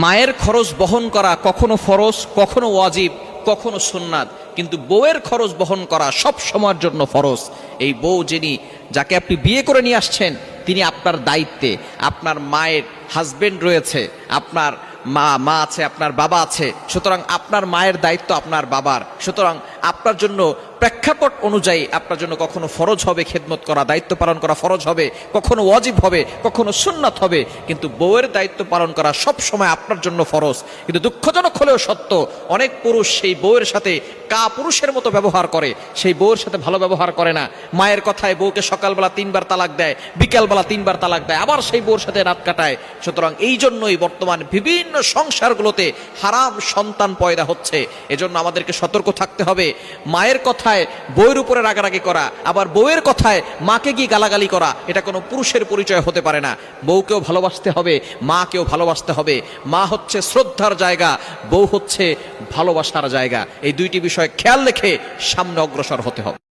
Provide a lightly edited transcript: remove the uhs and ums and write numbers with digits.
মায়ের খরচ বহন করা কখনো ফরজ, কখনো ওয়াজিব, কখনো সুন্নাত, কিন্তু বউয়ের খরচ বহন করা সব সময়ের জন্য ফরজ। এই বউ যাকে আপনি বিয়ে করে নিয়ে আসছেন, তিনি আপনার দায়িত্বে। আপনার মায়ের হাজবেন্ড রয়েছে, আপনার মা আছে, আপনার বাবা আছে, সুতরাং আপনার মায়ের দায়িত্ব আপনার বাবার। সুতরাং আপনার জন্য প্রেক্ষাপট অনুযায়ী আপনার জন্য কখনো ফরজ হবে খেদমত করা, দায়িত্ব পালন করা ফরজ হবে, কখনো ওয়াজিব হবে, কখনো সুন্নাত হবে, কিন্তু বউয়ের দায়িত্ব পালন করা সব সময় আপনার জন্য ফরজ। কিন্তু দুঃখজনক হলেও সত্য, অনেক পুরুষ সেই বউয়ের সাথে পুরুষের মতো ব্যবহার করে, সেই বউয়ের সাথে ভালো ব্যবহার করে না। মায়ের কথায় বউকে সকালবেলা 3বার তালাক দেয়, বিকালবেলা 3বার তালাক দেয়, আবার সেই বউর সাথে রাত কাটায়। সুতরাং এই জন্যই বর্তমান বিভিন্ন সংসারগুলোতে হারাম সন্তান পয়দা হচ্ছে। এজন্য আমাদেরকে সতর্ক থাকতে হবে। মায়ের কথায় বউয়ের উপরে রাগারাগি করা, আবার বউয়ের কথায় মাকে গিয়ে গালাগালি করা, এটা কোনো পুরুষের পরিচয় হতে পারে না। বউকেও ভালোবাসতে হবে, মাকেও ভালোবাসতে হবে। মা হচ্ছে শ্রদ্ধার জায়গা, বউ হচ্ছে ভালোবাসার জায়গা। এই দুইটি বিষয় খেয়াল রেখে সামনে অগ্রসর হতে হবে।